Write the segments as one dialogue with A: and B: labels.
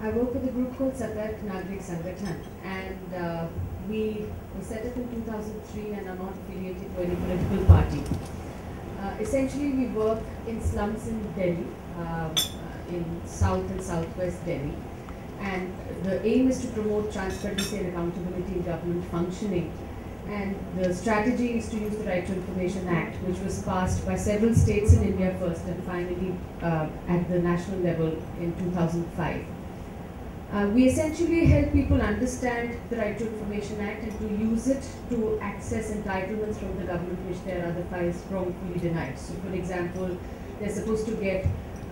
A: I work with a group called Satark Nagrik Sangathan, and we were set up in 2003 and are not affiliated to any political party. Essentially, we work in slums in Delhi, in South and Southwest Delhi, and the aim is to promote transparency and accountability in government functioning. And the strategy is to use the Right to Information Act, which was passed by several states in India first and finally at the national level in 2005. We essentially help people understand the Right to Information Act and to use it to access entitlements from the government which they are otherwise wrongfully denied. So for example, they're supposed to get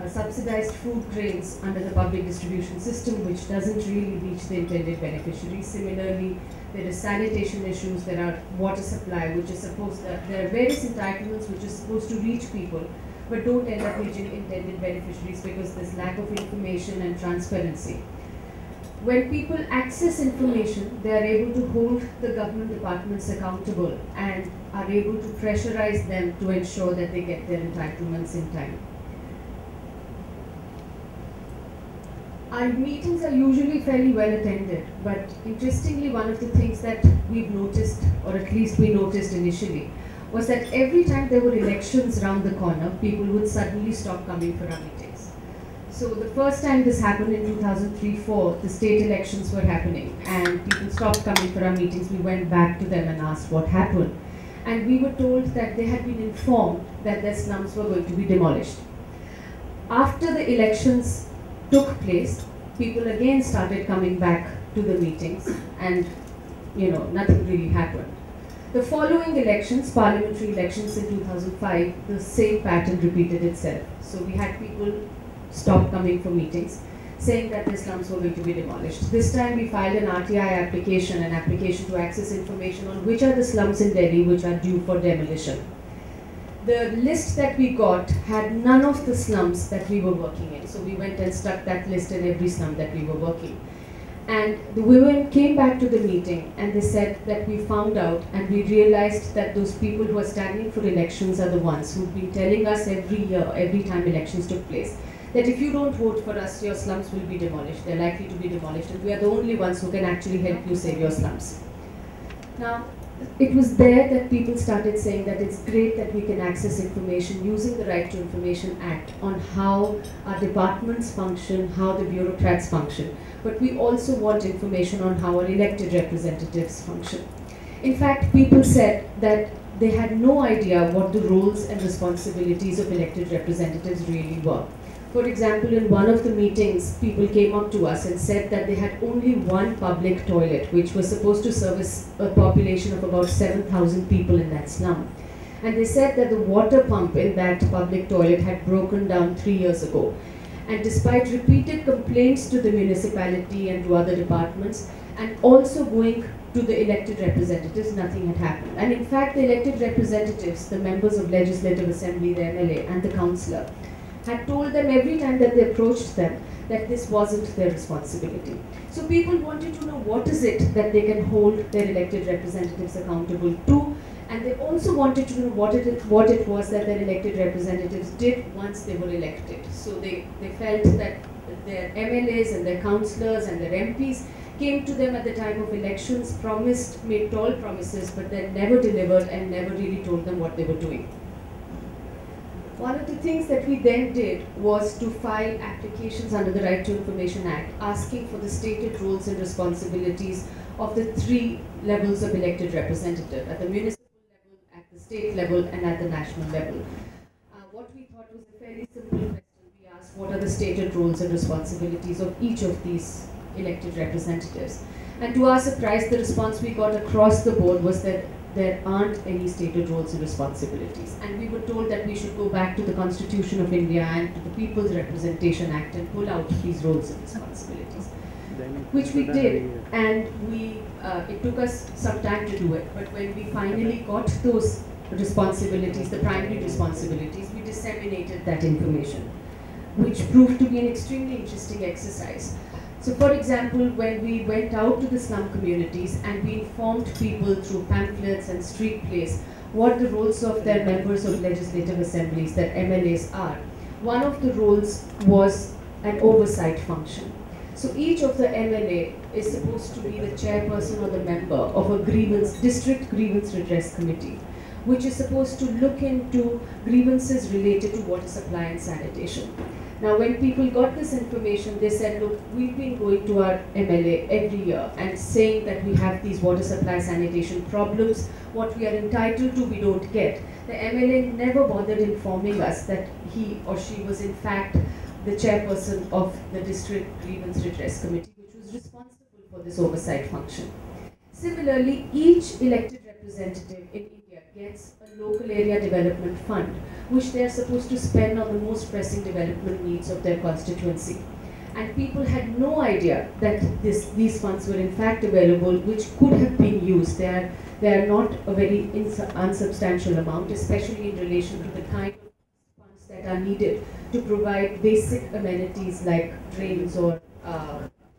A: subsidized food grains under the public distribution system, which doesn't really reach the intended beneficiaries. Similarly, there is sanitation issues, there are water supply, which is supposed that there are various entitlements which is supposed to reach people, but don't end up reaching intended beneficiaries because there's lack of information and transparency. When people access information, they are able to hold the government departments accountable and are able to pressurize them to ensure that they get their entitlements in time. Our meetings are usually fairly well attended, but interestingly, one of the things that we've noticed, or at least we noticed initially, was that every time there were elections around the corner, people would suddenly stop coming for our meetings. So the first time this happened in 2003-04, the state elections were happening and people stopped coming for our meetings. We went back to them and asked what happened. And we were told that they had been informed that their slums were going to be demolished. After the elections took place, people again started coming back to the meetings and nothing really happened. The following elections, parliamentary elections in 2005, the same pattern repeated itself. So we had people stop coming for meetings, saying that the slums were going to be demolished. This time we filed an RTI application, an application to access information on which are the slums in Delhi which are due for demolition. The list that we got had none of the slums that we were working in. So we went and stuck that list in every slum that we were working. And the women came back to the meeting and they said that we found out and we realized that those people who are standing for elections are the ones who've been telling us every year, every time elections took place, that if you don't vote for us, your slums will be demolished. They're likely to be demolished, and we are the only ones who can actually help you save your slums. Now, it was there that people started saying that it's great that we can access information using the Right to Information Act on how our departments function, how the bureaucrats function. But we also want information on how our elected representatives function. In fact, people said that they had no idea what the roles and responsibilities of elected representatives really were. For example, in one of the meetings, people came up to us and said that they had only one public toilet, which was supposed to service a population of about 7,000 people in that slum. And they said that the water pump in that public toilet had broken down 3 years ago. And despite repeated complaints to the municipality and to other departments, and also going to the elected representatives, nothing had happened. And in fact, the elected representatives, the members of Legislative Assembly, the MLA, and the councillor, had told them every time that they approached them that this wasn't their responsibility. So people wanted to know what is it that they can hold their elected representatives accountable to, and they also wanted to know what it was that their elected representatives did once they were elected. So they felt that their MLAs and their councillors and their MPs came to them at the time of elections, promised, made tall promises, but then never delivered and never really told them what they were doing. One of the things that we then did was to file applications under the Right to Information Act, asking for the stated roles and responsibilities of the 3 levels of elected representative, at the municipal level, at the state level, and at the national level. What we thought was a fairly simple question. We asked, what are the stated roles and responsibilities of each of these elected representatives? And to our surprise, the response we got across the board was that there aren't any stated roles and responsibilities. And we were told that we should go back to the Constitution of India and to the People's Representation Act and pull out these roles and responsibilities, which we did. And it took us some time to do it, but when we finally got those responsibilities, the primary responsibilities, we disseminated that information, which proved to be an extremely interesting exercise. So for example, when we went out to the slum communities and we informed people through pamphlets and street plays what the roles of their members of legislative assemblies, their MLAs are, one of the roles was an oversight function. So each of the MLA is supposed to be the chairperson or the member of a district grievance redress committee, which is supposed to look into grievances related to water supply and sanitation. Now, when people got this information, they said, look, we've been going to our MLA every year and saying that we have these water supply sanitation problems. What we are entitled to, we don't get. The MLA never bothered informing us that he or she was in fact the chairperson of the District Grievance Redress Committee, which was responsible for this oversight function. Similarly, each elected representative in India gets a local area development fund, which they are supposed to spend on the most pressing development needs of their constituency. And people had no idea that these funds were in fact available, which could have been used. They are not a very unsubstantial amount, especially in relation to the kind of funds that are needed to provide basic amenities like drains or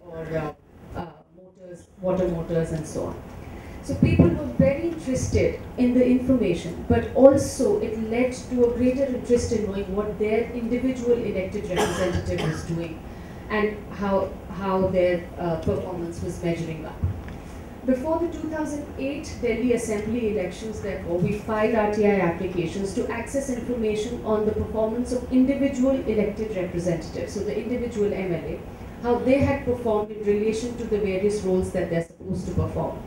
A: motors, water motors, and so on. So people were very interested in the information, but also it led to a greater interest in knowing what their individual elected representative was doing and how their performance was measuring up. Before the 2008 Delhi Assembly elections, therefore, we filed RTI applications to access information on the performance of individual elected representatives, so the individual MLA, how they had performed in relation to the various roles that they're supposed to perform.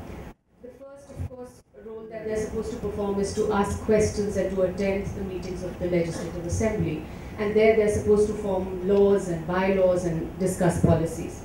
A: The first, of course, role that they're supposed to perform is to ask questions and to attend the meetings of the Legislative Assembly. And there they're supposed to form laws and bylaws and discuss policies.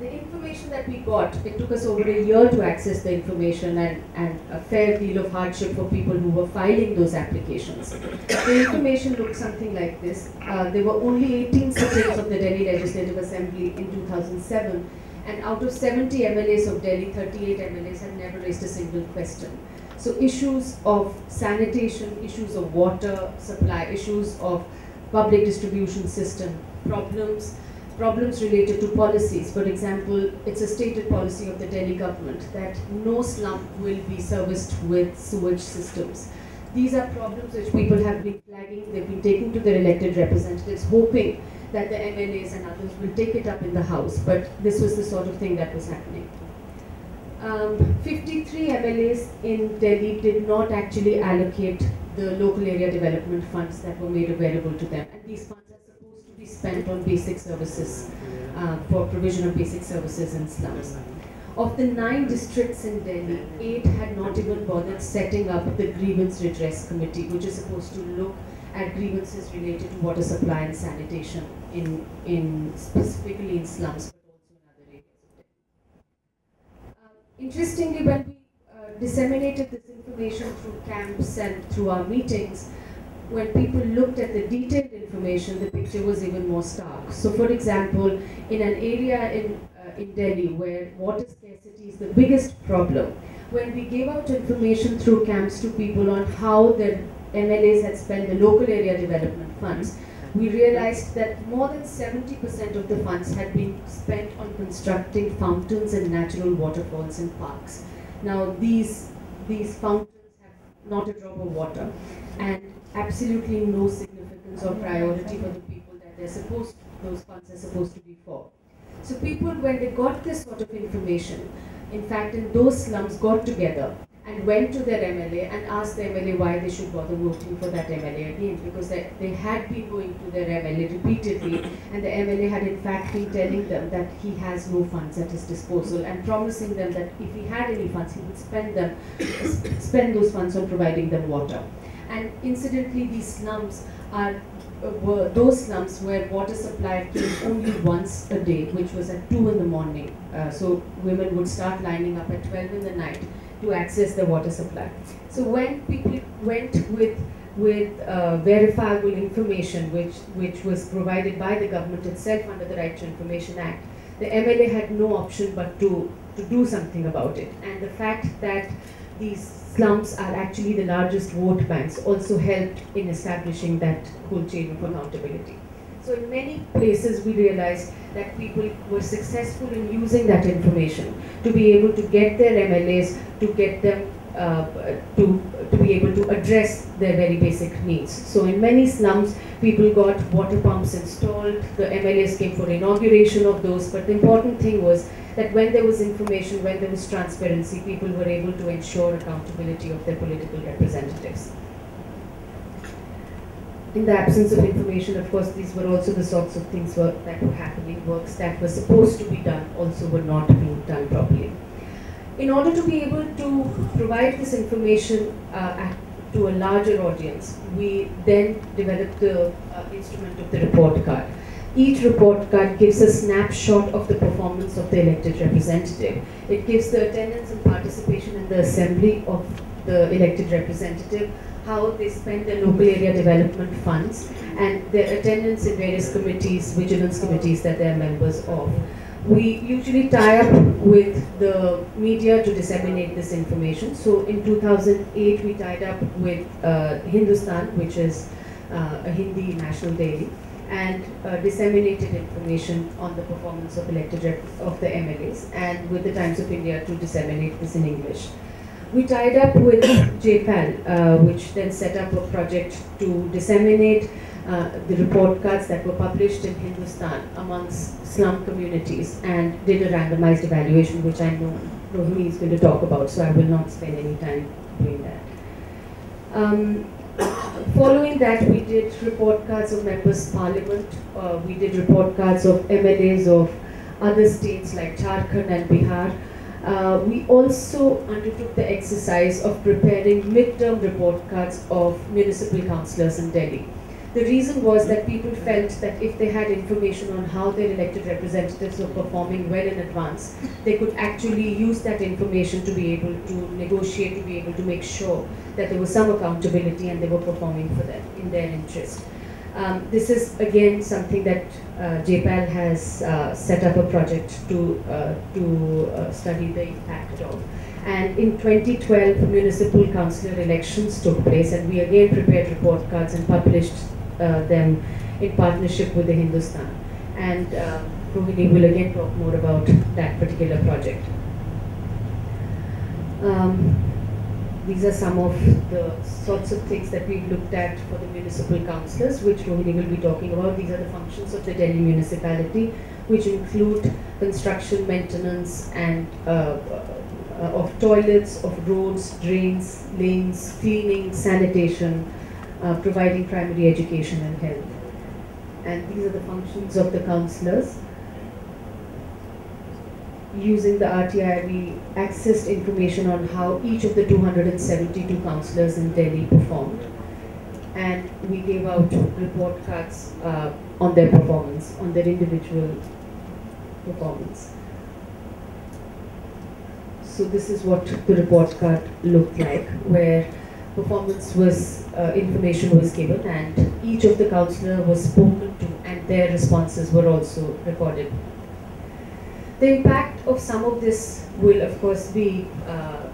A: The information that we got, it took us over a year to access the information and a fair deal of hardship for people who were filing those applications. The information looked something like this. There were only 18 sittings of the Delhi Legislative Assembly in 2007, and out of 70 MLAs of Delhi, 38 MLAs had never raised a single question. So issues of sanitation, issues of water supply, issues of public distribution system, problems related to policies. For example, it's a stated policy of the Delhi government that no slum will be serviced with sewage systems. These are problems which people have been flagging. They've been taking to their elected representatives, hoping that the MLAs and others will take it up in the House, but this was the sort of thing that was happening. 53 MLAs in Delhi did not actually allocate the local area development funds that were made available to them, and these funds are supposed to be spent on basic services, for provision of basic services in slums. Of the 9 districts in Delhi, 8 had not even bothered setting up the Grievance Redress Committee, which is supposed to look at grievances related to water supply and sanitation specifically in slums, but also in other areas of Delhi. Interestingly, when we disseminated this information through camps and through our meetings, when people looked at the detailed information, the picture was even more stark. So, for example, in an area in Delhi where water scarcity is the biggest problem, when we gave out information through camps to people on how their MLAs had spent the local area development funds, we realized that more than 70% of the funds had been spent on constructing fountains and natural waterfalls in parks. Now, these fountains have not a drop of water and absolutely no significance or priority for the people that those funds are supposed to be for. So people, when they got this sort of information, in fact, in those slums, got together and went to their MLA and asked the MLA why they should bother voting for that MLA again, because they had been going to their MLA repeatedly, and the MLA had in fact been telling them that he has no funds at his disposal and promising them that if he had any funds, he would spend those funds on providing them water. And incidentally, these slums were those slums where water supply came only once a day, which was at 2 in the morning. So women would start lining up at 12 in the night to access the water supply. So when people went with verifiable information, which was provided by the government itself under the Right to Information Act, the MLA had no option but to do something about it. And the fact that these slums are actually the largest vote banks also helped in establishing that whole chain of accountability. So in many places we realized that people were successful in using that information to be able to get their MLAs, to get them to be able to address their very basic needs. So in many slums, people got water pumps installed, the MLAs came for inauguration of those, but the important thing was that when there was information, when there was transparency, people were able to ensure accountability of their political representatives. In the absence of information, of course, these were also the sorts of things that were happening. Works that were supposed to be done also were not being done properly. In order to be able to provide this information to a larger audience, we then developed the instrument of the report card. Each report card gives a snapshot of the performance of the elected representative. It gives the attendance and participation in the assembly of the elected representative, how they spend their local area development funds, and their attendance in various committees, vigilance committees that they are members of. We usually tie up with the media to disseminate this information. So in 2008, we tied up with Hindustan, which is a Hindi national daily, and disseminated information on the performance of of the MLAs, and with the Times of India to disseminate this in English. We tied up with JPAL, which then set up a project to disseminate the report cards that were published in Hindustan amongst slum communities, and did a randomized evaluation, which I know Rohini is going to talk about, so I will not spend any time doing that. Following that, we did report cards of members' parliament, we did report cards of MLAs of other states like Jharkhand and Bihar. We also undertook the exercise of preparing mid-term report cards of municipal councillors in Delhi. The reason was that people felt that if they had information on how their elected representatives were performing well in advance, they could actually use that information to be able to negotiate, to be able to make sure that there was some accountability and they were performing for them in their interest. This is again something that JPAL has set up a project to study the impact of. And in 2012, municipal councillor elections took place, and we again prepared report cards and published them in partnership with the Hindustan. And Rohini will again talk more about that particular project. These are some of the sorts of things that we've looked at for the municipal councillors, which Rohini will be talking about. These are the functions of the Delhi municipality, which include construction, maintenance, and of toilets, of roads, drains, lanes, cleaning, sanitation, providing primary education and health. And these are the functions of the councillors. Using the RTI, we accessed information on how each of the 272 councillors in Delhi performed, and we gave out report cards on their performance, on their individual performance. So this is what the report card looked like, where performance was, information was given, and each of the councillor was spoken to, and their responses were also recorded. The impact of some of this will, of course, be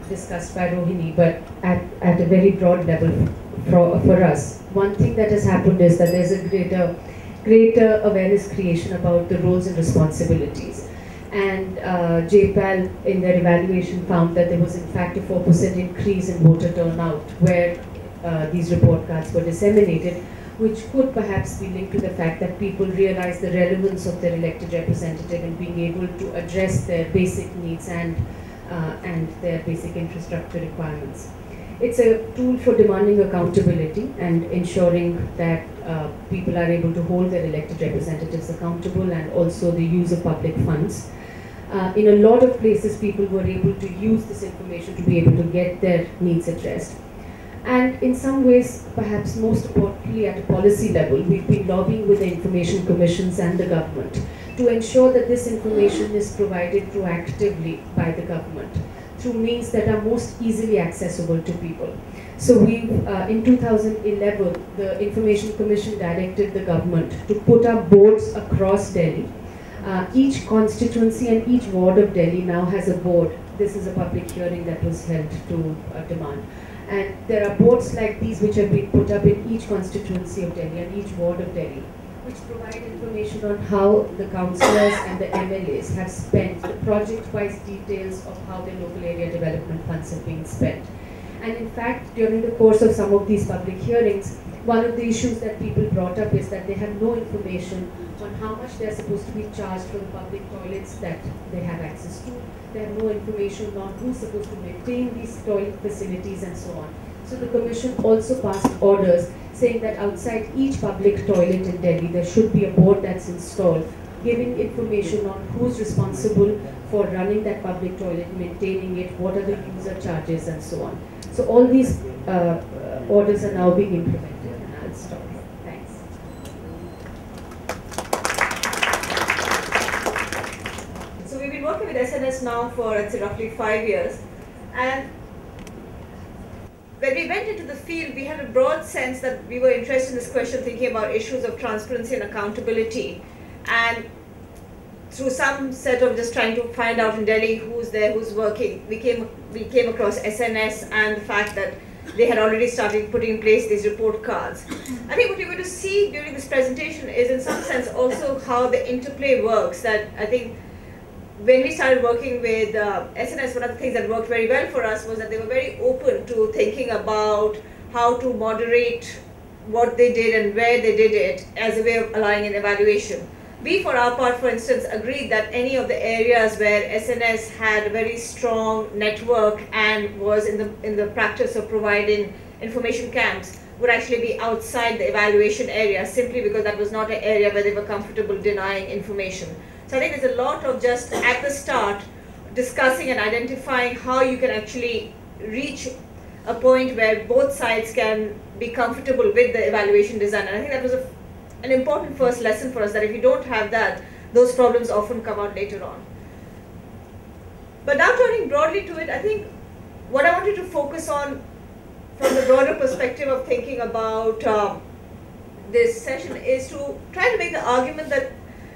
A: discussed by Rohini, but at a very broad level for us. One thing that has happened is that there's a greater awareness creation about the roles and responsibilities. And JPAL, in their evaluation, found that there was in fact a 4% increase in voter turnout where these report cards were disseminated, which could perhaps be linked to the fact that people realize the relevance of their elected representative in being able to address their basic needs and their basic infrastructure requirements. It's a tool for demanding accountability and ensuring that people are able to hold their elected representatives accountable, and also the use of public funds. In a lot of places, people were able to use this information to be able to get their needs addressed. And in some ways, perhaps most importantly at a policy level, we've been lobbying with the information commissions and the government to ensure that this information is provided proactively by the government through means that are most easily accessible to people. So in 2011, the Information Commission directed the government to put up boards across Delhi. Each constituency and each ward of Delhi now has a board. This is a public hearing that was held to demand. And there are boards like these which have been put up in each constituency of Delhi and each ward of Delhi, which provide information on how the councillors and the MLAs have spent the project-wise details of how their local area development funds have been spent. And in fact, during the course of some of these public hearings, one of the issues that people brought up is that they have no information on how much they are supposed to be charged for the public toilets that they have access to. They have no information on who's supposed to maintain these toilet facilities and so on. So the Commission also passed orders saying that outside each public toilet in Delhi, there should be a board that's installed, giving information on who's responsible for running that public toilet, maintaining it, what are the user charges, and so on. So all these orders are now being implemented. And I'll stop here. Thanks.
B: So we've been working with SNS now for, I'd say, roughly 5 years. And when we went into the field, we had a broad sense that we were interested in this question, thinking about issues of transparency and accountability. And through some set of just trying to find out in Delhi who's there, who's working, we came across SNS and the fact that they had already started putting in place these report cards. I think what you're going to see during this presentation is in some sense also how the interplay works. That I think when we started working with SNS, one of the things that worked very well for us was that they were very open to thinking about how to moderate what they did and where they did it as a way of allowing an evaluation. We, for our part, for instance, agreed that any of the areas where SNS had a very strong network and was in the practice of providing information camps would actually be outside the evaluation area, simply because that was not an area where they were comfortable denying information. So I think there's a lot of just at the start discussing and identifying how you can actually reach a point where both sides can be comfortable with the evaluation design. And I think that was an important first lesson for us, that if you don't have that, those problems often come out later on. But now turning broadly to it, I think what I wanted to focus on from the broader perspective of thinking about this session is to try to make the argument that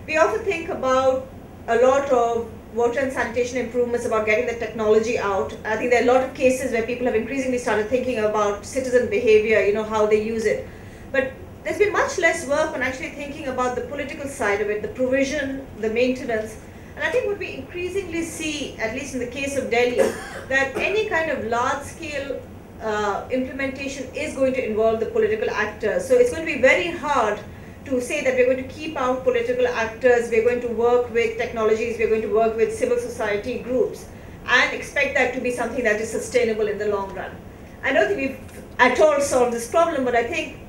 B: we often think about a lot of water and sanitation improvements, about getting the technology out. I think there are a lot of cases where people have increasingly started thinking about citizen behavior, how they use it. But there's been much less work on actually thinking about the political side of it, the provision, the maintenance. And I think what we increasingly see, at least in the case of Delhi, that any kind of large-scale implementation is going to involve the political actors. So it's going to be very hard to say that we're going to keep out political actors, we're going to work with technologies, we're going to work with civil society groups, and expect that to be something that is sustainable in the long run. I don't think we've at all solved this problem, but I think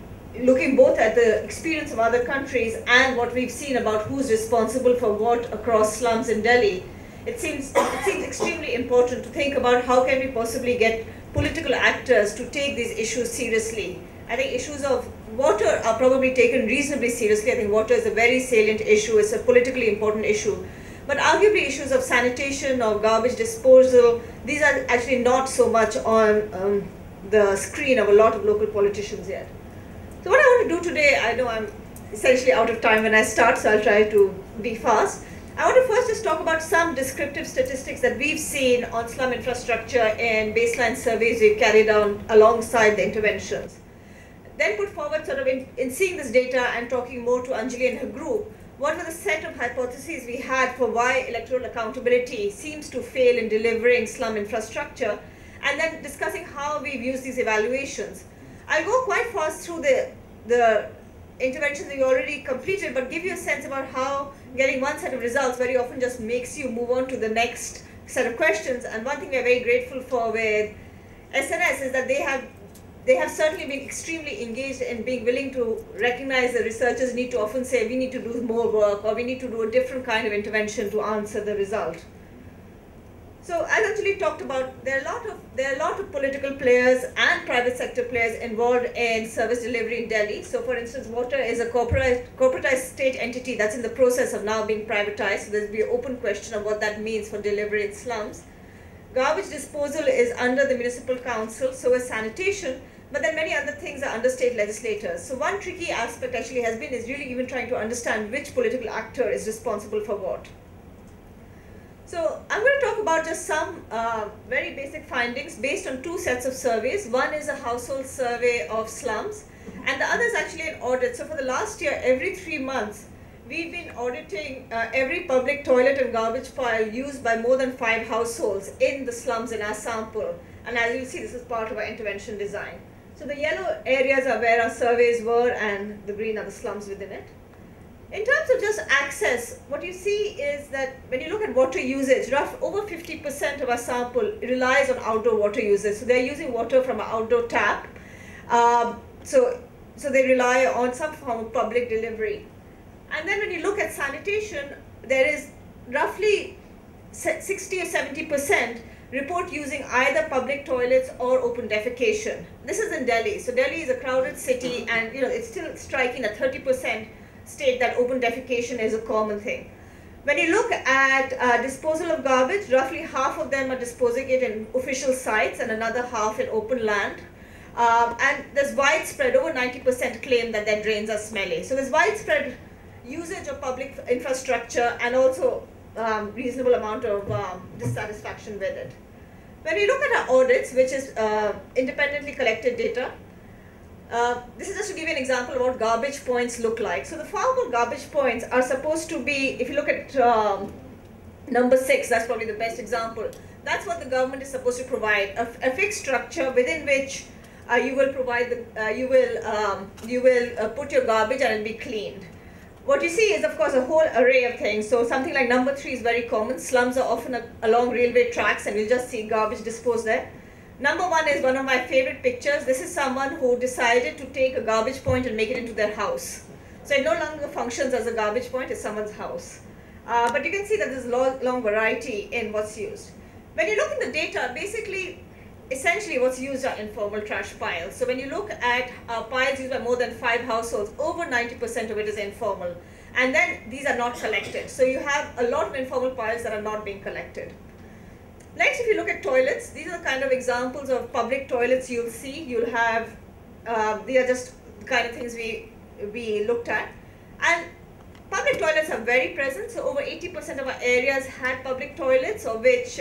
B: looking both at the experience of other countries and what we've seen about who's responsible for what across slums in Delhi, it seems extremely important to think about how can we possibly get political actors to take these issues seriously. I think issues of water are probably taken reasonably seriously. I think water is a very salient issue. It's a politically important issue. But arguably issues of sanitation or garbage disposal, these are actually not so much on the screen of a lot of local politicians yet. So what I want to do today, I know I'm essentially out of time when I start, so I'll try to be fast. I want to first just talk about some descriptive statistics that we've seen on slum infrastructure in baseline surveys we've carried out alongside the interventions. Then put forward sort of in seeing this data and talking more to Anjali and her group, what were the set of hypotheses we had for why electoral accountability seems to fail in delivering slum infrastructure, and then discussing how we've used these evaluations. I'll go quite fast through the interventions that you already completed, but give you a sense about how getting one set of results very often just makes you move on to the next set of questions. And one thing we're very grateful for with SNS is that they have certainly been extremely engaged in being willing to recognize that researchers need to often say we need to do more work or we need to do a different kind of intervention to answer the result. So as Anjali talked about, there are a lot of political players and private sector players involved in service delivery in Delhi. So for instance, water is a corporatized state entity that's in the process of now being privatized. So there'll be an open question of what that means for delivery in slums. Garbage disposal is under the municipal council, so is sanitation, but then many other things are under state legislators. So one tricky aspect actually has been is really even trying to understand which political actor is responsible for what. So I'm going to talk about just some very basic findings based on two sets of surveys. One is a household survey of slums, and the other is actually an audit. So for the last year, every 3 months, we've been auditing every public toilet and garbage pile used by more than 5 households in the slums in our sample. And as you'll see, this is part of our intervention design. So the yellow areas are where our surveys were, and the green are the slums within it. In terms of just access, what you see is that when you look at water usage, over 50% of our sample relies on outdoor water usage. So they're using water from an outdoor tap. So they rely on some form of public delivery. And then when you look at sanitation, there is roughly 60 or 70% report using either public toilets or open defecation. This is in Delhi. So Delhi is a crowded city, and it's still striking a 30% state that open defecation is a common thing. When you look at disposal of garbage, roughly half of them are disposing it in official sites and another half in open land. And there's widespread, over 90% claim that their drains are smelly. So there's widespread usage of public infrastructure and also reasonable amount of dissatisfaction with it. When we look at our audits, which is independently collected data, this is just to give you an example of what garbage points look like. So the formal garbage points are supposed to be, if you look at number 6, that's probably the best example. That's what the government is supposed to provide, a fixed structure within which you will provide you will put your garbage and it'll be cleaned. What you see is, of course, a whole array of things. So something like number 3 is very common. Slums are often along railway tracks, and you'll just see garbage disposed there. Number 1 is one of my favorite pictures. This is someone who decided to take a garbage point and make it into their house. So it no longer functions as a garbage point, it's someone's house. But you can see that there's a long variety in what's used. When you look at the data, basically, essentially what's used are informal trash piles. So when you look at piles used by more than 5 households, over 90% of it is informal. And then these are not collected. So you have a lot of informal piles that are not being collected. Next, if you look at toilets, these are the kind of examples of public toilets you'll see. You'll have, these are just the kind of things we looked at. And public toilets are very present. So over 80% of our areas had public toilets, of which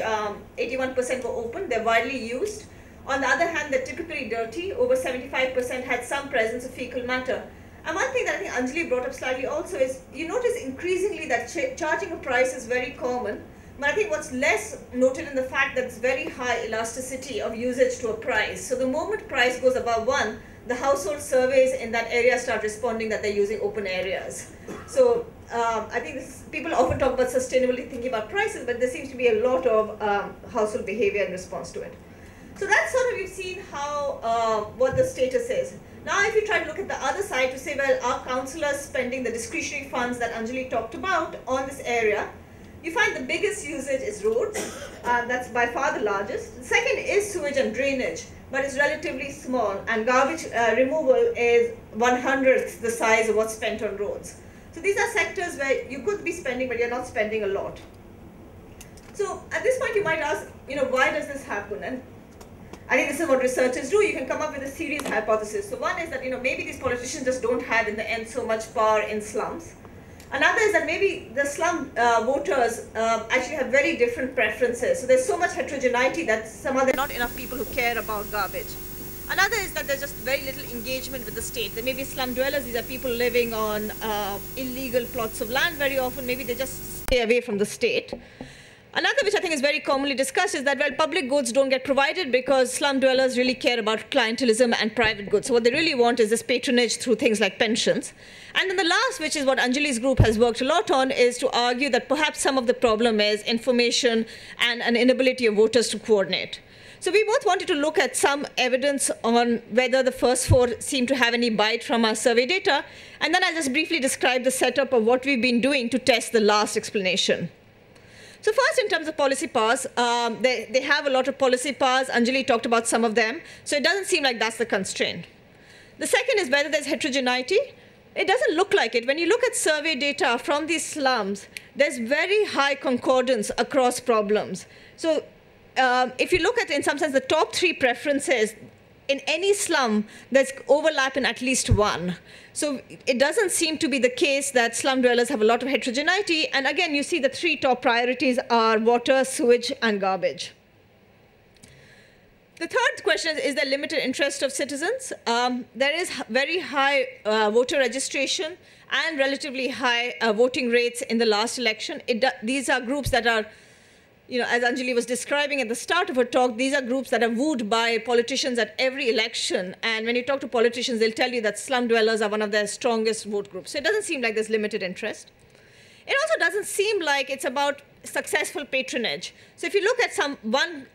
B: 81% were open. They're widely used. On the other hand, they're typically dirty. Over 75% had some presence of fecal matter. And one thing that I think Anjali brought up slightly also is, you notice increasingly that charging a price is very common. But I think what's less noted in the fact that it's very high elasticity of usage to a price. So the moment price goes above 1, the household surveys in that area start responding that they're using open areas. So I think people often talk about sustainability thinking about prices, but there seems to be a lot of household behavior in response to it. So that's sort of, you've seen how, what the status is. Now if you try to look at the other side to say, well, are councillors spending the discretionary funds that Anjali talked about on this area? You find the biggest usage is roads, that's by far the largest. The second is sewage and drainage, but it's relatively small, and garbage removal is 1/100th the size of what's spent on roads. So these are sectors where you could be spending, but you're not spending a lot. So at this point you might ask, why does this happen? And I think this is what researchers do. You can come up with a series hypothesis. So one is that maybe these politicians just don't have in the end so much power in slums. Another is that maybe the slum voters actually have very different preferences. So there's so much heterogeneity that somehow there are not enough people who care about garbage. Another is that there's just very little engagement with the state. There may be slum dwellers. These are people living on illegal plots of land very often. Maybe they just stay away from the state. Another, which I think is very commonly discussed, is that, well, public goods don't get provided because slum dwellers really care about clientelism and private goods. So what they really want is this patronage through things like pensions. And then the last, which is what Anjali's group has worked a lot on, is to argue that perhaps some of the problem is information and an inability of voters to coordinate. So we both wanted to look at some evidence on whether the first 4 seem to have any bite from our survey data. And then I'll just briefly describe the setup of what we've been doing to test the last explanation. So first, in terms of policy powers, they have a lot of policy powers. Anjali talked about some of them. So it doesn't seem like that's the constraint. The second is whether there's heterogeneity. It doesn't look like it. When you look at survey data from these slums, there's very high concordance across problems. So if you look at, in some sense, the top 3 preferences, in any slum, there's overlap in at least one. So it doesn't seem to be the case that slum dwellers have a lot of heterogeneity. And again, you see the 3 top priorities are water, sewage, and garbage. The third question is there limited interest of citizens? There is very high voter registration and relatively high voting rates in the last election. These are groups that are as Anjali was describing at the start of her talk, these are groups that are wooed by politicians at every election. And when you talk to politicians, they'll tell you that slum dwellers are one of their strongest vote groups. So it doesn't seem like there's limited interest. It also doesn't seem like it's about successful patronage. So if you look at one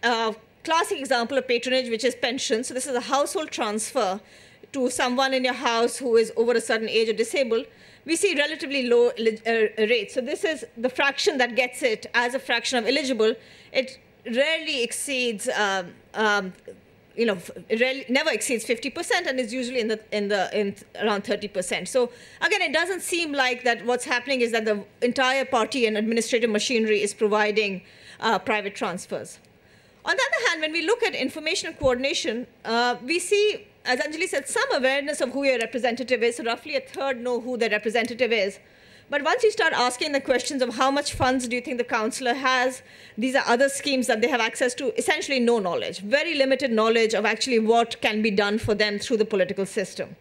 B: classic example of patronage, which is pension, so this is a household transfer to someone in your house who is over a certain age or disabled, we see relatively low rates. So this is the fraction that gets it as a fraction of eligible. It rarely exceeds, never exceeds 50%, and is usually in around 30%. So again, it doesn't seem like that. What's happening is that the entire party and administrative machinery is providing private transfers. On the other hand, when we look at information and coordination, we see, as Anjali said, some awareness of who your representative is. So roughly a third know who their representative is. But once you start asking the questions of how much funds do you think the councillor has, these are other schemes that they have access to, essentially no knowledge, very limited knowledge of actually what can be done for them through the political system.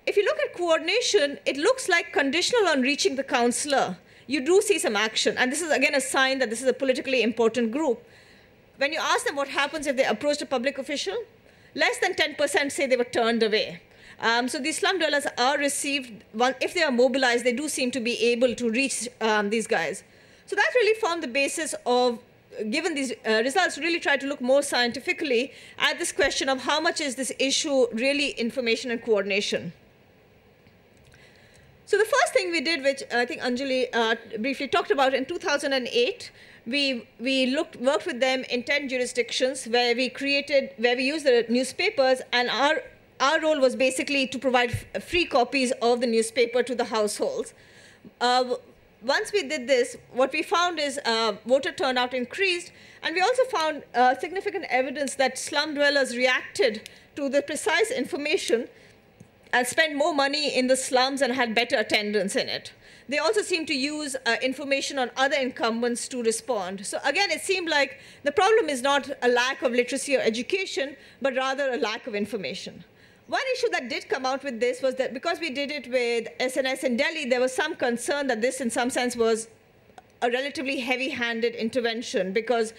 B: If you look at coordination, it looks like conditional on reaching the councillor, you do see some action. And this is again a sign that this is a politically important group. When you ask them what happens if they approached a public official, less than 10% say they were turned away. So these slum dwellers are received, if they are mobilized, they do seem to be able to reach these guys. So that really formed the basis of, given these results, really try to look more scientifically at this question of how much is this issue really information and coordination. So the first thing we did, which I think Anjali briefly talked about, in 2008, we worked with them in 10 jurisdictions where we used the newspapers, and our role was basically to provide free copies of the newspaper to the households. Once we did this, what we found is voter turnout increased, and we also found significant evidence that slum dwellers reacted to the precise information and spent more money in the slums and had better attendance in it. They also seem to use information on other incumbents to respond. So again, it seemed like the problem is not a lack of literacy or education, but rather a lack of information. One issue that did come out with this was that because we did it with SNS in Delhi, there was some concern that this in some sense was a relatively heavy-handed intervention, because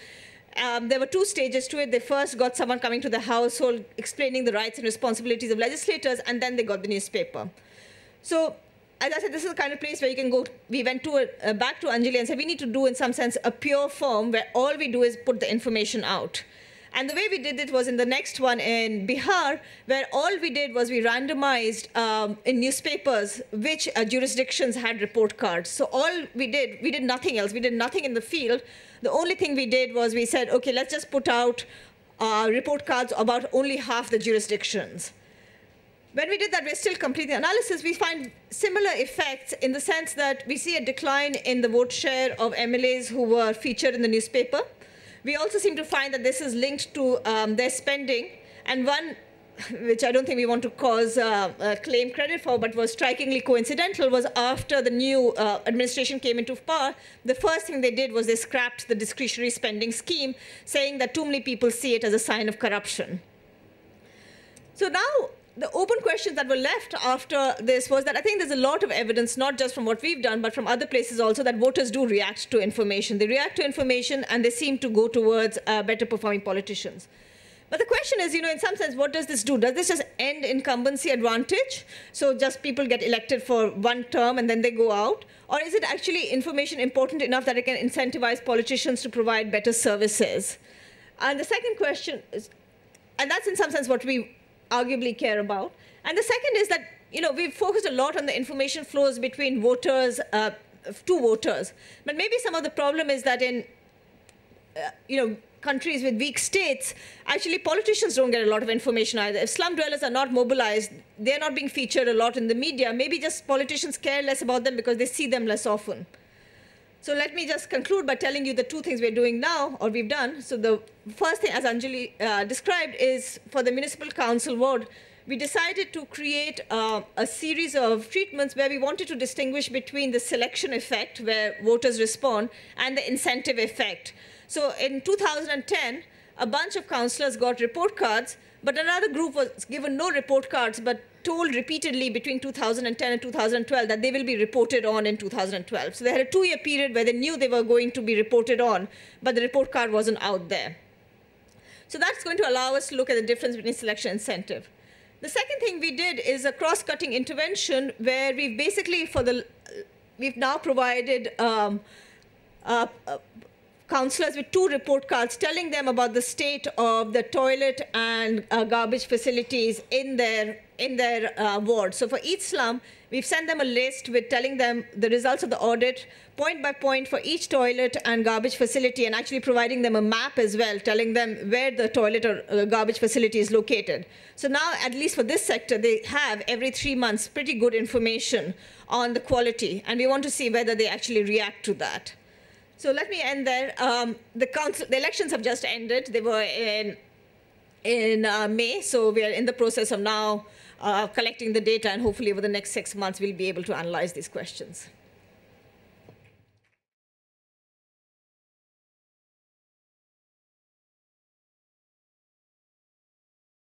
B: there were two stages to it. They first got someone coming to the household explaining the rights and responsibilities of legislators, and then they got the newspaper. So as I said, this is the kind of place where you can go. We went back to Anjali and said we need to do, in some sense, a pure form where all we do is put the information out. And the way we did it was in the next one in Bihar, where all we did was we randomized in newspapers which jurisdictions had report cards. So all we did nothing else. We did nothing in the field. The only thing we did was we said, okay, let's just put out report cards about only half the jurisdictions. When we did that, we're still completing the analysis. We find similar effects in the sense that we see a decline in the vote share of MLAs who were featured in the newspaper. We also seem to find that this is linked to their spending. And one, which I don't think we want to claim credit for, but was strikingly coincidental, was after the new administration came into power, the first thing they did was they scrapped the discretionary spending scheme, saying that too many people see it as a sign of corruption. So now, the open questions that were left after this was that I think there's a lot of evidence, not just from what we've done, but from other places also, that voters do react to information. They react to information, and they seem to go towards better performing politicians. But the question is, in some sense, what does this do? Does this just end incumbency advantage? So just people get elected for one term and then they go out? Or is it actually information important enough that it can incentivize politicians to provide better services? And the second question is, and that's in some sense what we arguably care about. And the second is that, we've focused a lot on the information flows between voters to voters. But maybe some of the problem is that in, countries with weak states, actually politicians don't get a lot of information either. If slum dwellers are not mobilized, they're not being featured a lot in the media. Maybe just politicians care less about them because they see them less often. So let me just conclude by telling you the two things we're doing now, or we've done. So the first thing, as Anjali described, is for the municipal council ward, we decided to create a series of treatments where we wanted to distinguish between the selection effect, where voters respond, and the incentive effect. So in 2010, a bunch of councillors got report cards, But another group was given no report cards, but told repeatedly between 2010 and 2012 that they will be reported on in 2012. So they had a 2-year period where they knew they were going to be reported on, but the report card wasn't out there. So that's going to allow us to look at the difference between selection and incentive. The second thing we did is a cross-cutting intervention where we've basically, we've now provided counselors with 2 report cards telling them about the state of the toilet and garbage facilities in their ward. So for each slum, we've sent them a list with telling them the results of the audit, point by point for each toilet and garbage facility, and actually providing them a map as well, telling them where the toilet or garbage facility is located. So now, at least for this sector, they have every 3 months pretty good information on the quality, and we want to see whether they actually react to that. So let me end there. The elections have just ended. They were in May, so we are in the process of now collecting the data, and hopefully over the next 6 months we'll be able to analyze these questions.